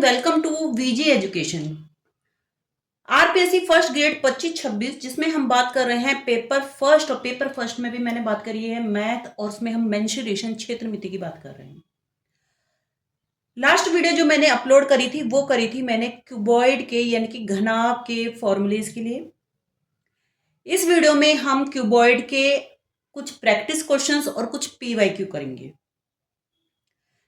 Welcome to V G education. RPSC first grade 25-26 जिसमें हम बात कर रहे हैं पेपर फर्स्ट, और पेपर फर्स्ट में भी मैंने बात करी है मैथ, और उसमें हम मेंसुरेशन क्षेत्रमिति की बात कर रहे हैं। लास्ट वीडियो जो मैंने अपलोड करी थी वो करी थी मैंने क्यूबॉइड के यानी कि घनाभ के फॉर्मूलेज के लिए। इस वीडियो में हम क्यूबॉइड के कुछ प्रैक्टिस क्वेश्चंस और कुछ पीवाईक्यू करेंगे।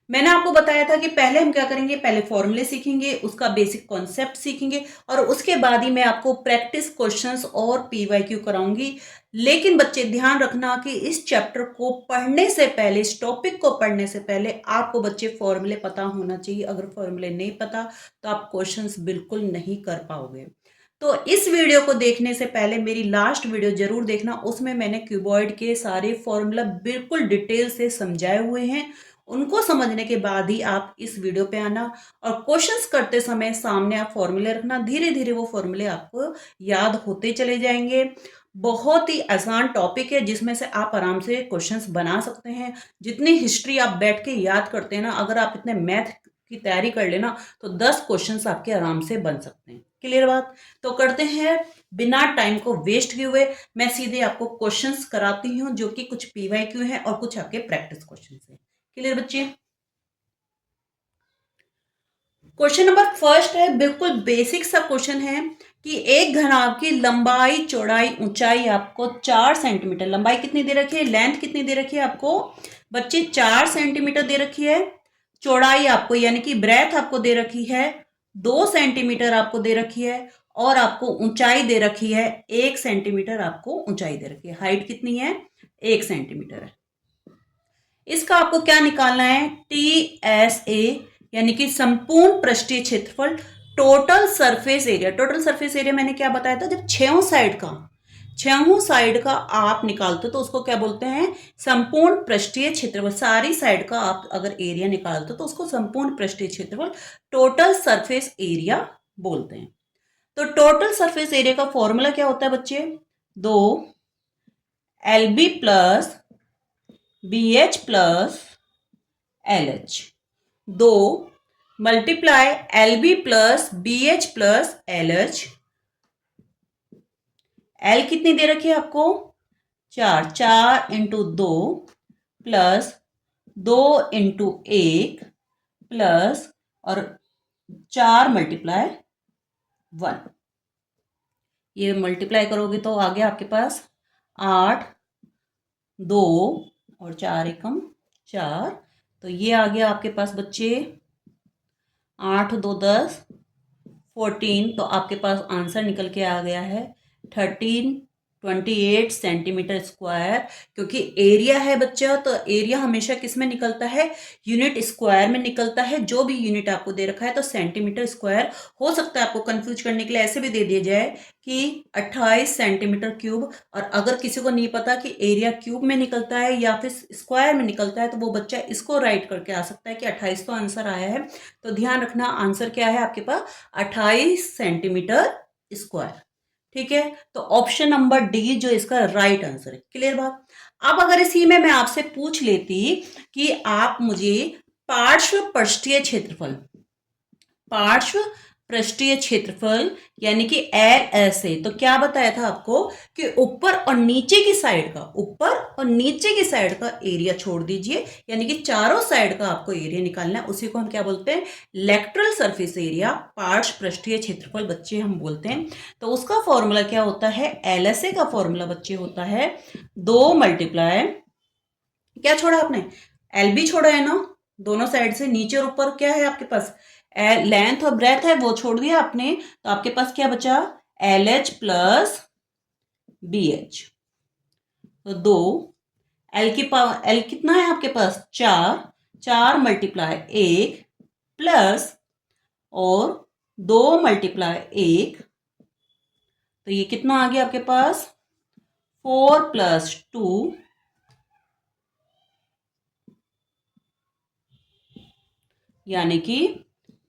मैंने आपको बताया था कि पहले हम क्या करेंगे, पहले फॉर्मूले सीखेंगे, उसका बेसिक कॉन्सेप्ट सीखेंगे और उसके बाद ही मैं आपको प्रैक्टिस क्वेश्चंस और पीवाईक्यू कराऊंगी। लेकिन बच्चे ध्यान रखना कि इस चैप्टर को पढ़ने से पहले, इस टॉपिक को पढ़ने से पहले आपको बच्चे फॉर्मूले पता होना चाहिए। अगर फॉर्मूले नहीं पता तो आप क्वेश्चंस बिल्कुल नहीं कर पाओगे। तो इस वीडियो को देखने से पहले मेरी लास्ट वीडियो जरूर देखना, उसमें मैंने क्यूबॉइड के सारे फॉर्मूला बिल्कुल डिटेल से समझाए हुए हैं। उनको समझने के बाद ही आप इस वीडियो पे आना और क्वेश्चंस करते समय सामने आप फॉर्मूले रखना। धीरे धीरे वो फॉर्मूले आपको याद होते चले जाएंगे। बहुत ही आसान टॉपिक है जिसमें से आप आराम से क्वेश्चंस बना सकते हैं। जितनी हिस्ट्री आप बैठ के याद करते हैं ना, अगर आप इतने मैथ की तैयारी कर लेना तो 10 क्वेश्चंस आपके आराम से बन सकते हैं। क्लियर बात? तो करते हैं बिना टाइम को वेस्ट किए हुए, मैं सीधे आपको क्वेश्चंस कराती हूँ जो कि कुछ पीवाईक्यू हैं और कुछ आपके प्रैक्टिस क्वेश्चंस हैं। क्लियर बच्चे? क्वेश्चन नंबर फर्स्ट है, बिल्कुल बेसिक सा क्वेश्चन है कि एक घनाभ की लंबाई, चौड़ाई, ऊंचाई आपको 4 सेंटीमीटर, लंबाई कितनी दे रखी है, लेंथ कितनी दे रखी है आपको बच्चे 4 सेंटीमीटर दे रखी है। चौड़ाई आपको यानी कि ब्रेथ आपको दे रखी है 2 सेंटीमीटर आपको दे रखी है, और आपको ऊंचाई दे रखी है 1 सेंटीमीटर आपको ऊंचाई दे रखी है। हाइट कितनी है? 1 सेंटीमीटर है। इसका आपको क्या निकालना है? TSA यानी कि संपूर्ण पृष्ठीय क्षेत्रफल, total surface area. Total surface area मैंने क्या बताया था, जब छहों साइड का आप निकालते हो तो उसको क्या बोलते हैं? संपूर्ण पृष्ठीय क्षेत्रफल। सारी साइड का आप अगर एरिया निकालते हो तो उसको संपूर्ण पृष्ठीय क्षेत्रफल, टोटल सरफेस एरिया बोलते हैं। तो टोटल सरफेस एरिया का फॉर्मूला क्या होता है बच्चे? 2 LB plus BH plus LH, 2 multiply LB plus BH plus LH। L कितनी दे रखी है आपको? 4, 4 इंटू 2 प्लस 2 इंटू 1 प्लस और 4 मल्टीप्लाई 1। ये मल्टीप्लाई करोगे तो आ गया आपके पास 8, 2 और 4 एकम 4। तो ये आ गया आपके पास बच्चे 8 2 10 14। तो आपके पास आंसर निकल के आ गया है 1328 सेंटीमीटर स्क्वायर। क्योंकि एरिया है बच्चा, तो एरिया हमेशा किस में निकलता है? यूनिट स्क्वायर में निकलता है। जो भी यूनिट आपको दे रखा है तो सेंटीमीटर स्क्वायर हो सकता है। आपको कंफ्यूज करने के लिए ऐसे भी दे दिया जाए कि 28 सेंटीमीटर क्यूब, और अगर किसी को नहीं पता कि एरिया क्यूब में निकलता है या फिर स्क्वायर में निकलता है तो वो बच्चा इसको राइट करके आ सकता है कि 28 तो आंसर आया है। तो ध्यान रखना आंसर क्या है आपके पास? 28 सेंटीमीटर स्क्वायर। ठीक है, तो ऑप्शन नंबर डी जो इसका राइट आंसर है। क्लियर बात? अब अगर इसी में मैं आपसे पूछ लेती कि आप मुझे पार्श्व पृष्ठीय क्षेत्रफल, पार्श्व पृष्ठीय क्षेत्रफल यानी कि LSA, तो क्या बताया था आपको कि ऊपर और नीचे की साइड का, ऊपर और नीचे की साइड का एरिया छोड़ दीजिए, यानी कि चारों साइड का आपको एरिया निकालना है। उसी को हम क्या बोलते हैं? लेटरल सरफेस एरिया, पार्श्व पृष्ठीय क्षेत्रफल बच्चे हम बोलते हैं। तो उसका फॉर्मूला क्या होता है? LSA का फॉर्मूला बच्चे होता है 2 मल्टीप्लाई, क्या छोड़ा आपने? LB छोड़ा है ना, दोनों साइड से नीचे और ऊपर क्या है आपके पास? लेंथ और ब्रेथ है, वो छोड़ दिया आपने, तो आपके पास क्या बचा? LH plus BH। तो 2 L की पावर, L कितना है आपके पास? 4, 4 मल्टीप्लाई 1 प्लस और 2 मल्टीप्लाई 1, तो ये कितना आ गया आपके पास? 4 प्लस 2, यानी कि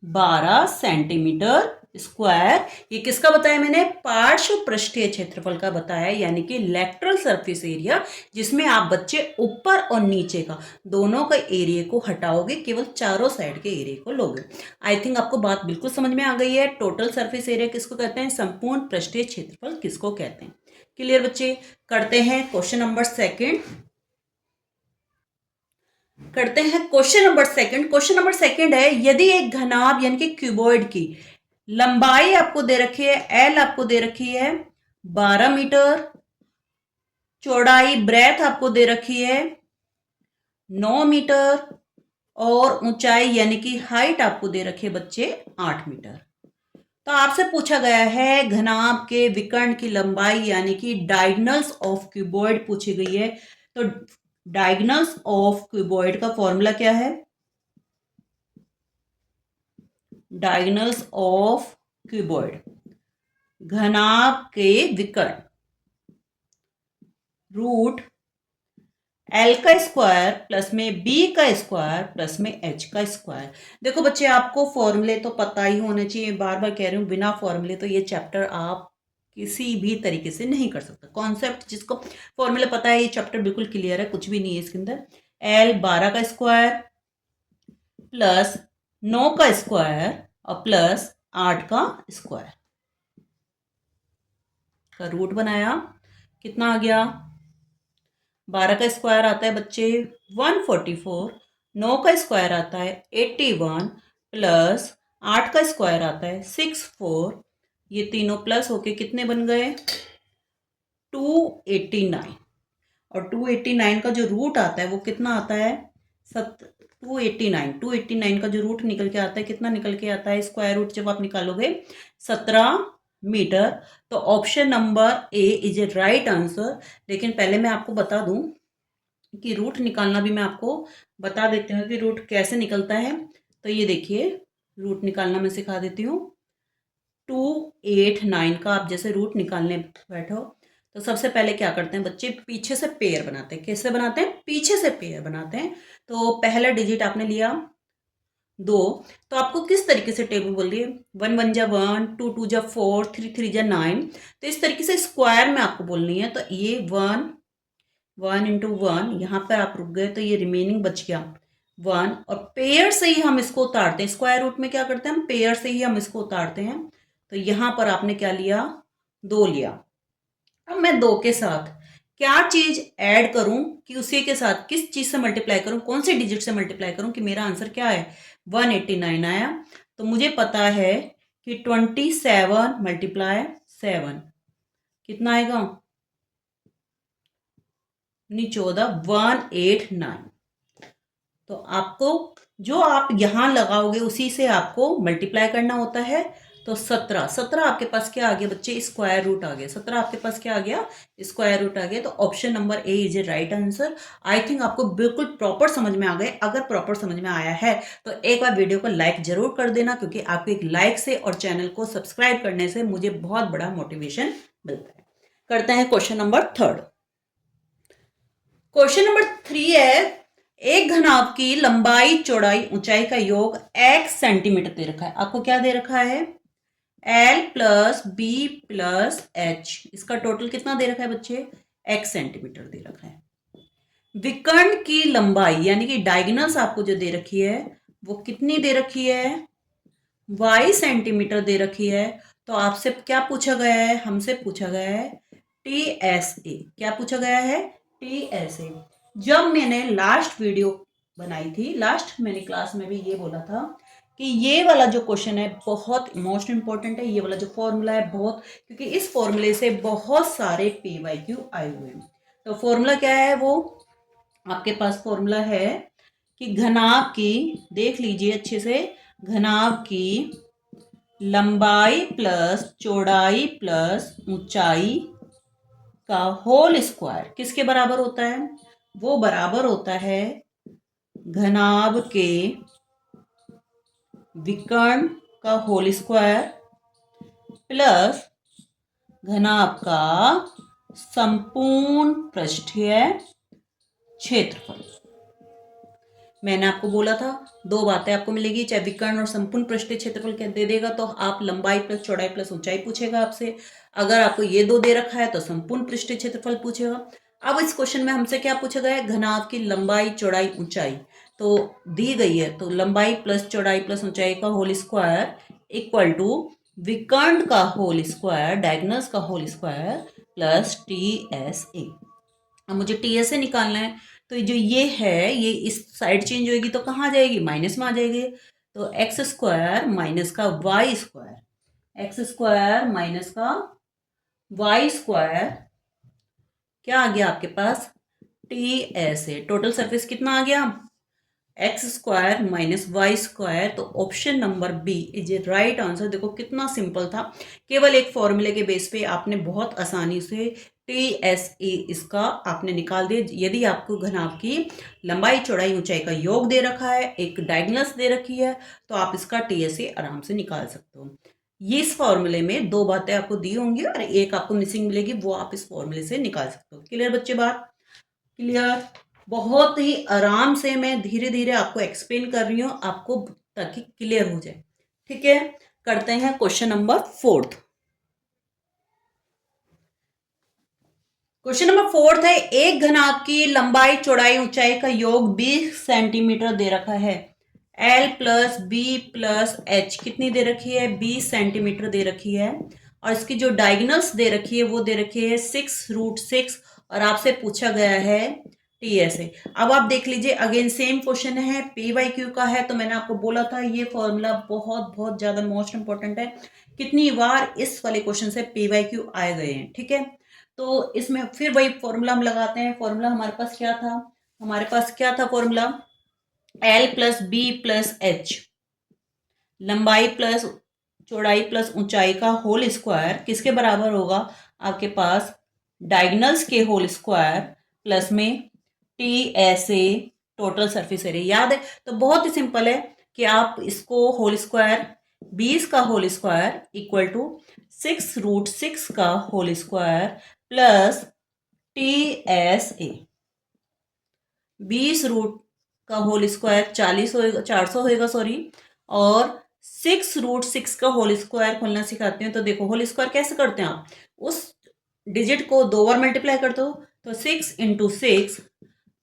12 सेंटीमीटर स्क्वायर। ये किसका बताया मैंने? पार्श्व पृष्ठीय क्षेत्रफल का बताया, यानी कि लेटरल सरफेस एरिया, जिसमें आप बच्चे ऊपर और नीचे का दोनों का एरिया को हटाओगे, केवल चारों साइड के एरिया को लोगे। आई थिंक आपको बात बिल्कुल समझ में आ गई है। टोटल सरफेस एरिया किसको कहते हैं? संपूर्ण पृष्ठीय क्षेत्रफल किसको कहते हैं? क्लियर बच्चे? करते हैं क्वेश्चन नंबर सेकेंड। करते हैं question number second. Question number second है, यदि एक घनाभ यानी कि क्यूबॉइड की लंबाई आपको दे रखी है, एल आपको दे रखी है 12 मीटर, चौड़ाई ब्रेथ आपको दे रखी है 9 मीटर, और ऊंचाई यानी कि हाइट आपको दे रखी है बच्चे 8 मीटर। तो आपसे पूछा गया है घनाभ के विकर्ण की लंबाई यानी कि डायगोनल्स ऑफ क्यूबॉइड पूछी गई है। तो डायगोनल्स ऑफ क्यूबॉइड का फॉर्मूला क्या है? डायगोनल्स ऑफ क्यूबॉइड, घनाभ के विकर्ण, रूट एल का स्क्वायर प्लस में बी का स्क्वायर प्लस में एच का स्क्वायर। देखो बच्चे, आपको फॉर्मूले तो पता ही होने चाहिए। बार बार कह रही हूँ, बिना फॉर्मूले तो ये चैप्टर आप किसी भी तरीके से नहीं कर सकता। कॉन्सेप्ट जिसको फॉर्मूला पता है, ये चैप्टर बिल्कुल क्लियर है, कुछ भी नहीं है इसके अंदर। एल 12 का स्क्वायर प्लस 9 का स्क्वायर और प्लस 8 का स्क्वायर का रूट बनाया। कितना आ गया? 12 का स्क्वायर आता है बच्चे 144, 9 का स्क्वायर आता है 81 प्लस 8 का स्क्वायर आता है 64। ये तीनों प्लस होके कितने बन गए? 289। और 289 का जो रूट आता है वो कितना आता है? 289 का जो रूट निकल के आता है, कितना निकल के आता है स्क्वायर रूट जब आप निकालोगे? 17 मीटर। तो option number A is a right answer. लेकिन पहले मैं आपको बता दूं कि रूट निकालना भी मैं आपको बता देती हूँ कि रूट कैसे निकलता है। तो ये देखिए, रूट निकालना मैं सिखा देती हूँ। 289 का आप जैसे रूट निकालने बैठो तो सबसे पहले क्या करते हैं बच्चे? पीछे से पेयर बनाते हैं। कैसे बनाते हैं? पीछे से पेयर बनाते हैं। तो पहला डिजिट आपने लिया 2, तो आपको किस तरीके से टेबल बोल रही है? 1 1 जा 1, 2 2 जा 4, 3 3 जा 9। तो इस तरीके से स्क्वायर में आपको बोलनी है। तो ये 1 इंटू 1, यहाँ पर आप रुक गए तो ये रिमेनिंग बच गया 1, और पेयर से ही हम इसको उतारते हैं। स्क्वायर रूट में क्या करते हैं हम? पेयर से ही हम इसको उतारते हैं। तो यहाँ पर आपने क्या लिया? 2 लिया। अब मैं 2 के साथ क्या चीज ऐड करूं कि उसी के साथ किस चीज से मल्टीप्लाई करूं, कौन से डिजिट से मल्टीप्लाई करूं कि मेरा आंसर क्या है? 189 आया। तो मुझे पता है कि 27 मल्टीप्लाई 7 कितना आएगा? 14, 189। तो आपको जो आप यहां लगाओगे उसी से आपको मल्टीप्लाई करना होता है। तो 17 आपके पास क्या आ गया बच्चे? स्क्वायर रूट आ गया। 17 आपके पास क्या आ गया? स्क्वायर रूट आ गया। तो option number A is a right answer. I think आपको बिल्कुल प्रॉपर समझ में आ गए। अगर प्रॉपर समझ में आया है तो एक बार वीडियो को लाइक जरूर कर देना, क्योंकि आपके एक लाइक से और चैनल को सब्सक्राइब करने से मुझे बहुत बड़ा मोटिवेशन मिलता है। करते हैं question number third. Question number 3 है, एक घनाभ की लंबाई चौड़ाई ऊंचाई का योग x सेंटीमीटर दे रखा है। आपको क्या दे रखा है? L plus B plus H. इसका टोटल कितना दे रखा है बच्चे? x सेंटीमीटर दे रखा है। विकर्ण की लंबाई यानी कि डायगोनल्स आपको जो दे रखी है वो कितनी दे रखी है? y सेंटीमीटर दे रखी है। तो आपसे क्या पूछा गया है? हमसे पूछा गया है TSA। क्या पूछा गया है? TSA। जब मैंने लास्ट वीडियो बनाई थी, लास्ट मैंने क्लास में भी ये बोला था कि ये वाला जो क्वेश्चन है बहुत मोस्ट इंपॉर्टेंट है। ये वाला जो फॉर्मूला है बहुत, क्योंकि इस फॉर्मूले से बहुत सारे PYQ आए हुए हैं। तो फॉर्मूला क्या है? वो आपके पास फॉर्मूला है कि घनाभ की, देख लीजिए अच्छे से, घनाभ की लंबाई प्लस चौड़ाई प्लस ऊंचाई का होल स्क्वायर किसके बराबर होता है? वो बराबर होता है घनाभ के विकर्ण का होल स्क्वायर प्लस घनाभ का संपूर्ण पृष्ठीय क्षेत्रफल। मैंने आपको बोला था दो बातें आपको मिलेगी, चाहे विकर्ण और संपूर्ण पृष्ठीय क्षेत्रफल क्या दे देगा तो आप लंबाई प्लस चौड़ाई प्लस ऊंचाई पूछेगा आपसे। अगर आपको ये दो दे रखा है तो संपूर्ण पृष्ठीय क्षेत्रफल पूछेगा। अब इस क्वेश्चन में हमसे क्या पूछा गया है, घनाभ की लंबाई चौड़ाई ऊंचाई तो दी गई है, तो लंबाई प्लस चौड़ाई प्लस ऊंचाई का होल स्क्वायर इक्वल टू विकर्ण का होल स्क्वायर, डायगोनल्स का होल स्क्वायर प्लस TSA। अब मुझे TSA निकालना है, तो जो ये है ये इस साइड चेंज होगी तो कहाँ आ जाएगी, माइनस में आ जाएगी। तो एक्स स्क्वायर माइनस का Y square, X square minus का वाई स्क्वायर क्या आ गया आपके पास, TSA। टोटल सरफेस कितना आ गया, X square minus Y square. तो option number B is a right answer. देखो कितना सिंपल था, केवल एक फॉर्मूले के बेस पे आपने बहुत आसानी से TSA इसका आपने निकाल दिया। यदि आपको घनाभ की लंबाई चौड़ाई ऊंचाई का योग दे रखा है, एक डायगोनल्स दे रखी है, तो आप इसका TSA आराम से निकाल सकते हो। ये इस फॉर्मूले में दो बातें आपको दी होंगी और एक आपको मिसिंग मिलेगी, वो आप इस फॉर्मूले से निकाल सकते हो। क्लियर बच्चे बात, क्लियर। बहुत ही आराम से मैं धीरे धीरे आपको एक्सप्लेन कर रही हूँ आपको, ताकि क्लियर हो जाए। ठीक है, करते हैं क्वेश्चन नंबर 4। क्वेश्चन नंबर 4 है, एक घनाभ की लंबाई चौड़ाई ऊंचाई का योग 20 सेंटीमीटर दे रखा है। L plus B plus H कितनी दे रखी है, 20 सेंटीमीटर दे रखी है। और इसकी जो डायगोनल्स दे रखी है वो दे रखी है 6√6, और आपसे पूछा गया है TSA। अब आप देख लीजिए, अगेन सेम क्वेश्चन है, PYQ का है। तो मैंने आपको बोला था ये फॉर्मूला बहुत बहुत ज्यादा मोस्ट इंपॉर्टेंट है। कितनी बार इस वाले क्वेश्चन से PYQ आए गए हैं, ठीक है। तो इसमें फिर वही फॉर्मूला हम लगाते हैं। फॉर्मूला हमारे पास क्या था, हमारे पास क्या था formula, L plus B plus H, लंबाई प्लस चौड़ाई प्लस ऊंचाई का होल स्क्वायर किसके बराबर होगा, आपके पास डायगोनल्स के होल स्क्वायर प्लस में TSA, टोटल सरफेस एरिया। याद है, तो बहुत ही सिंपल है कि आप इसको होल स्क्वायर 20 का होल स्क्वायर इक्वल टू 6√6 का whole square plus TSA। 20 root का होल स्क्वायर 40 होएगा, 400 होएगा सॉरी, और 6√6 का होल स्क्वायर खोलना सिखाते हैं। तो देखो होल स्क्वायर कैसे करते हैं, आप उस डिजिट को दो बार मल्टीप्लाई करते हो, तो 6 × 6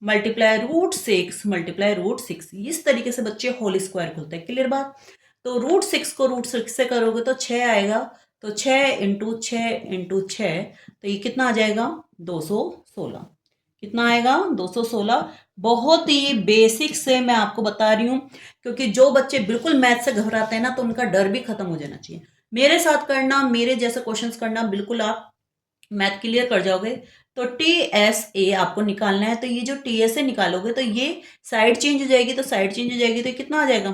मल्टीप्लाई √6 इस तरीके से बच्चे होल स्क्वायर खोलते हैं। क्लियर बात। तो √6 को √6 से करोगे तो 6 आएगा, तो 6 × 6 × 6, तो ये कितना आ जाएगा, 216। कितना आएगा, 216। बहुत ही बेसिक से मैं आपको बता रही हूँ, क्योंकि जो बच्चे बिल्कुल मैथ से घबराते हैं ना, तो उनका डर भी खत्म हो जाना चाहिए। मेरे साथ करना, मेरे जैसे क्वेश्चंस करना, बिल्कुल आप मैथ क्लियर कर जाओगे। तो TSA आपको निकालना है, तो ये जो TSA निकालोगे तो ये साइड चेंज हो जाएगी, तो साइड चेंज हो जाएगी तो कितना आ जाएगा,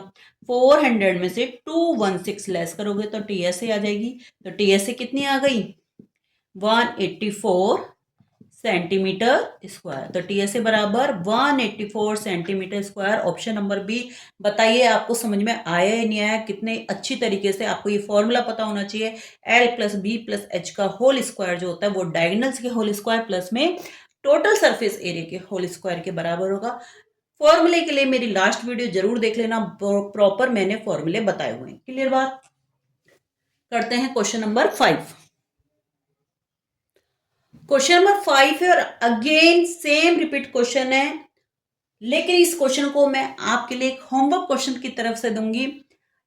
400 में से 216 लेस करोगे तो TSA आ जाएगी। तो TSA कितनी आ गई, 184 सेंटीमीटर स्क्वायर। तो TSA बराबर 184 centimetre square. Option number B. बताइए आपको समझ में आया या नहीं आया, कितने अच्छी तरीके से आपको ये फॉर्मूला पता होना चाहिए। L plus B plus H का होल स्क्वायर जो होता है वो डायगोनल्स के होल स्क्वायर प्लस में टोटल सरफेस एरिया के होल स्क्वायर के बराबर होगा। फॉर्मूले के लिए मेरी लास्ट वीडियो जरूर देख लेना, प्रॉपर मैंने फॉर्मूले बताए हुए हैं। क्लियर बात। करते हैं क्वेश्चन नंबर 5। क्वेश्चन नंबर 5 है और अगेन सेम रिपीट क्वेश्चन है, लेकिन इस क्वेश्चन को मैं आपके लिए एक होमवर्क क्वेश्चन की तरफ से दूंगी।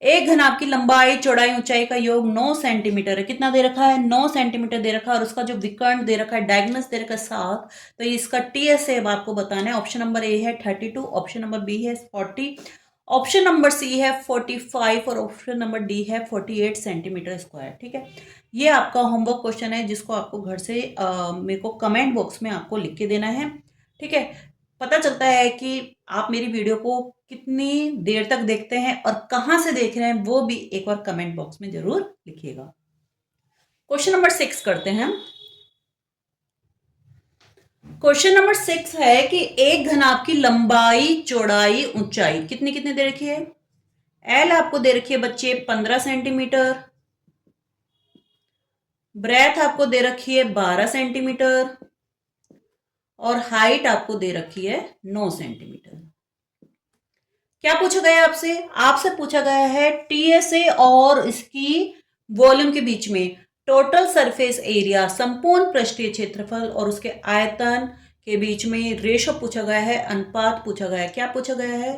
एक घनाभ की लंबाई चौड़ाई ऊंचाई का योग 9 सेंटीमीटर है। कितना दे रखा है, 9 सेंटीमीटर दे रखा है, और उसका जो विकर्ण दे रखा है, डायगोनल्स दे रखा है 7। तो इसका TSA अब आपको बताना है। ऑप्शन नंबर ए है 32, ऑप्शन नंबर बी है 40, ऑप्शन नंबर सी है 45, और ऑप्शन नंबर डी है 48 सेंटीमीटर स्क्वायर। ठीक है, ये आपका होमवर्क क्वेश्चन है, जिसको आपको घर से मेरे को कमेंट बॉक्स में आपको लिख के देना है। ठीक है, पता चलता है कि आप मेरी वीडियो को कितनी देर तक देखते हैं और कहाँ से देख रहे हैं, वो भी एक बार कमेंट बॉक्स में जरूर लिखिएगा। क्वेश्चन नंबर 6 करते हैं। क्वेश्चन नंबर 6 है कि एक घनाभ की लंबाई चौड़ाई ऊंचाई कितनी कितनी दे रखी है। L आपको दे रखी है बच्चे 15 सेंटीमीटर, ब्रेथ आपको दे रखी है 12 सेंटीमीटर, और हाइट आपको दे रखी है 9 सेंटीमीटर। क्या पूछा गया है आपसे? आपसे पूछा गया है टीएसए और इसकी वॉल्यूम के बीच में टोटल सरफेस एरिया, संपूर्ण पृष्ठीय क्षेत्रफल और उसके आयतन के बीच में रेशो पूछा गया है, अनुपात पूछा गया है। क्या पूछा गया है?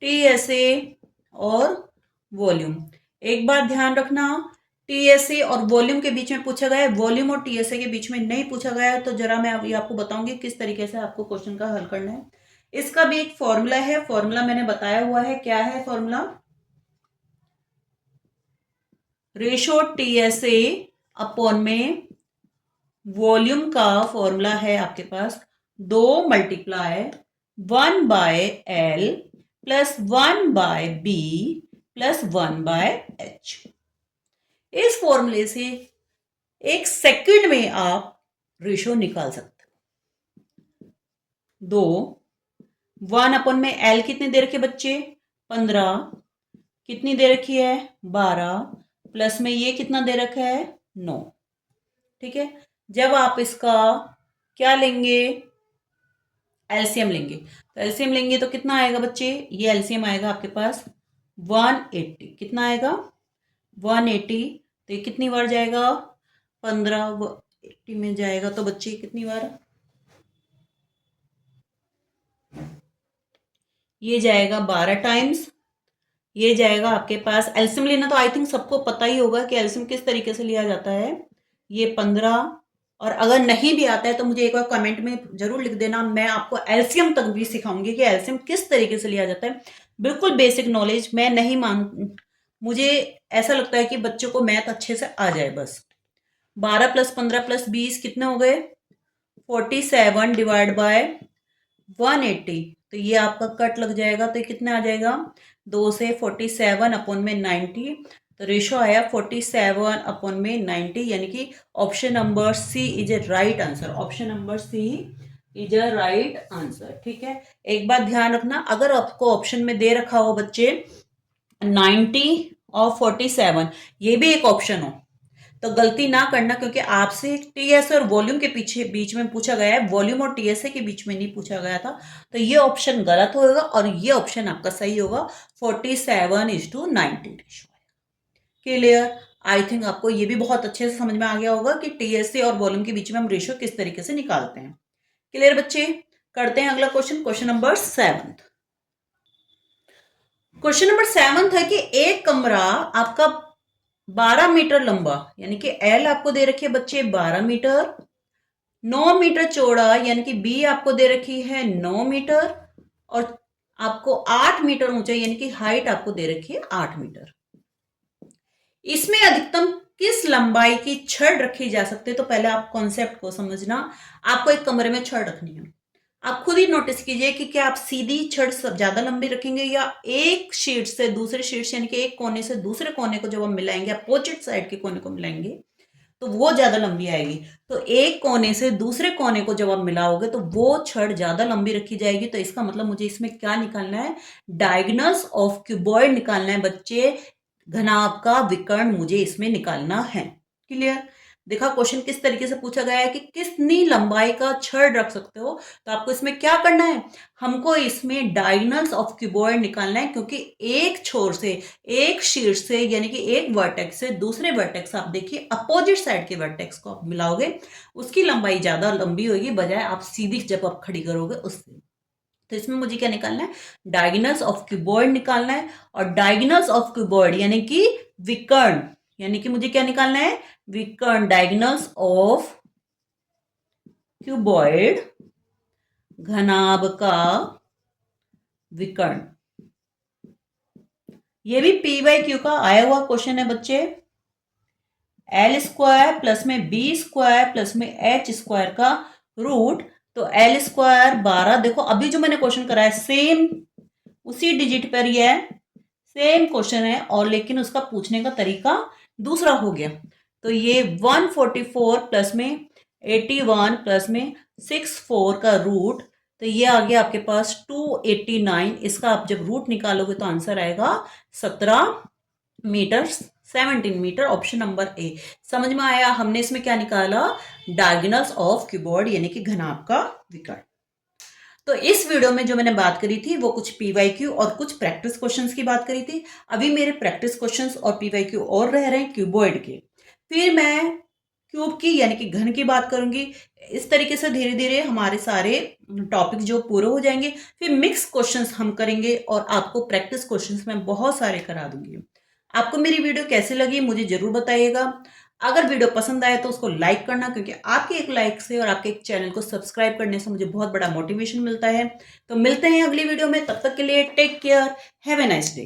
टीएसए और वॉल्यूम। एक बात ध्यान रखना, टीएसए और वॉल्यूम के बीच में पूछा गया है, वॉल्यूम और टीएसए के बीच में नहीं पूछा गया है। तो जरा मैं अभी आपको बताऊंगी किस तरीके से आपको क्वेश्चन का हल करना है। इसका भी एक फॉर्मूला है, फॉर्मूला मैंने बताया हुआ है। क्या है फॉर्मूला? रेशो टीएसए अपॉन में वॉल्यूम का फॉर्मूला है आपके पास 2 multiply 1/L plus 1/B plus 1/H। इस फॉर्मूले से एक सेकंड में आप रेशो निकाल सकते हो। 2 1 अपॉन में L कितनी दे रखी है बच्चे? 15। कितनी दे रखी है? 12 प्लस में ये कितना दे रखा है? 9। ठीक है, जब आप इसका क्या लेंगे? एलसीएम लेंगे। तो एलसीएम लेंगे तो कितना आएगा बच्चे? ये एलसीएम आएगा आपके पास 180। कितना आएगा? 180। तो ये कितनी बार जाएगा? 15 80 में जाएगा तो बच्चे कितनी बार? ये जाएगा 12 टाइम्स। ये जाएगा आपके पास, एलसीएम लेना तो आई थिंक सबको पता ही होगा कि एलसीएम किस तरीके से लिया जाता है। ये 15, और अगर नहीं भी आता है तो मुझे एक बार कमेंट में जरूर लिख देना, मैं आपको एलसीएम तक भी सिखाऊंगी कि एलसीएम किस तरीके से लिया जाता है। बिल्कुल बेसिक नॉलेज, मैं नहीं मुझे ऐसा लगता है कि बच्चों को मैथ अच्छे से आ जाए बस। 12 प्लस 15 प्लस 20 कितने हो गए? 47 डिवाइड बाय 180। तो ये आपका कट लग जाएगा, तो ये कितना आ जाएगा? 2 से 47 अपॉन में 90। तो रेशो आया 47 अपॉन में 90, यानी कि option number C is a right answer. Option number C is a right answer. ठीक है, एक बात ध्यान रखना, अगर आपको ऑप्शन में दे रखा हो बच्चे 90 और 47, ये भी एक ऑप्शन हो, तो गलती ना करना, क्योंकि आपसे टीएसए और वॉल्यूम के पीछे बीच में पूछा गया है, वॉल्यूम और टीएसए के बीच में नहीं पूछा गया था। तो ये ऑप्शन गलत होगा और ये ऑप्शन आपका सही होगा। 47:90 रेशो। क्लियर? आई थिंक आपको ये भी बहुत अच्छे से समझ में आ गया होगा कि टीएसए और वॉल्यूम के बीच में हम रेशो किस तरीके से निकालते हैं। क्लियर बच्चे? करते हैं अगला question, question number 7। Question number 7 है कि एक कमरा आपका 12 मीटर लंबा, यानी कि एल आपको दे रखी है बच्चे 12 मीटर, 9 मीटर चौड़ा, यानी कि बी आपको दे रखी है 9 मीटर, और आपको 8 मीटर ऊंचा, यानी कि हाइट आपको दे रखी है 8 मीटर। इसमें अधिकतम किस लंबाई की छड़ रखी जा सकती है? तो पहले आप कॉन्सेप्ट को समझना। आपको एक कमरे में छड़ रखनी है, आप खुद ही नोटिस कीजिए कि क्या आप सीधी छड़ ज्यादा लंबी रखेंगे या एक शीट से दूसरे शीट से, यानी कि एक कोने से दूसरे कोने को जब हम मिलाएंगे, अपोजिट साइड के कोने को मिलाएंगे तो वो ज्यादा लंबी आएगी। तो एक कोने से दूसरे कोने को जब आप मिलाओगे तो वो छड़ ज्यादा लंबी रखी जाएगी। तो इसका मतलब मुझे इसमें क्या निकालना है? डायगोनल्स ऑफ क्यूबॉइड निकालना है बच्चे। घनाभ का विकर्ण मुझे इसमें निकालना है। क्लियर? देखा क्वेश्चन किस तरीके से पूछा गया है कि कितनी लंबाई का छड़ रख सकते हो। तो आपको इसमें क्या करना है? हमको इसमें डायगोनल्स ऑफ क्यूबॉइड निकालना है, क्योंकि एक छोर से, एक शीर्ष से, यानी कि एक वर्टेक्स से दूसरे वर्टेक्स, आप देखिए अपोजिट साइड के वर्टेक्स को आप मिलाओगे, उसकी लंबाई ज्यादा लंबी होगी बजाय आप सीधी जब आप खड़ी करोगे उससे। तो इसमें मुझे क्या निकालना है? डायगोनल्स ऑफ क्यूबॉइड निकालना है। और डायगोनल्स ऑफ क्यूबॉइड यानी कि विकर्ण, यानी कि मुझे क्या निकालना है? विकर्ण, डायगोनल्स ऑफ क्यूबॉइड, घनाभ का विकर्ण। ये भी पी बाई क्यू का आया हुआ क्वेश्चन है बच्चे। एल स्क्वायर प्लस में बी स्क्वायर प्लस में एच स्क्वायर का रूट। तो एल स्क्वायर 12, देखो अभी जो मैंने क्वेश्चन कराया सेम उसी डिजिट पर ही है, सेम क्वेश्चन है, और लेकिन उसका पूछने का तरीका दूसरा हो गया। तो ये 144 प्लस में 81 प्लस में 64 का रूट, तो ये आ गया आपके पास 289। इसका आप जब रूट निकालोगे तो आंसर आएगा 17 metre, 17 metre. Option number A. समझ में आया? हमने इसमें क्या निकाला? डायगोनल्स ऑफ क्यूबॉइड, यानी कि घनाभ का विकर्ण। तो इस वीडियो में जो मैंने बात करी थी वो कुछ पीवाईक्यू और कुछ प्रैक्टिस क्वेश्चंस की बात करी थी। अभी मेरे प्रैक्टिस क्वेश्चंस और पीवाईक्यू और रह रहे हैं क्यूबॉइड के। फिर मैं क्यूब की यानी कि घन की बात करूंगी। इस तरीके से धीरे धीरे हमारे सारे टॉपिक जो पूरे हो जाएंगे। फिर मिक्स क्वेश्चंस हम करेंगे और आपको प्रैक्टिस क्वेश्चंस मैं बहुत सारे करा दूंगी। आपको मेरी वीडियो कैसी लगी मुझे जरूर बताइएगा। अगर वीडियो पसंद आए तो उसको लाइक करना, क्योंकि आपके एक लाइक से और आपके एक चैनल को सब्सक्राइब करने से मुझे बहुत बड़ा मोटिवेशन मिलता है। तो मिलते हैं अगली वीडियो में, तब तक के लिए take care, have a nice day.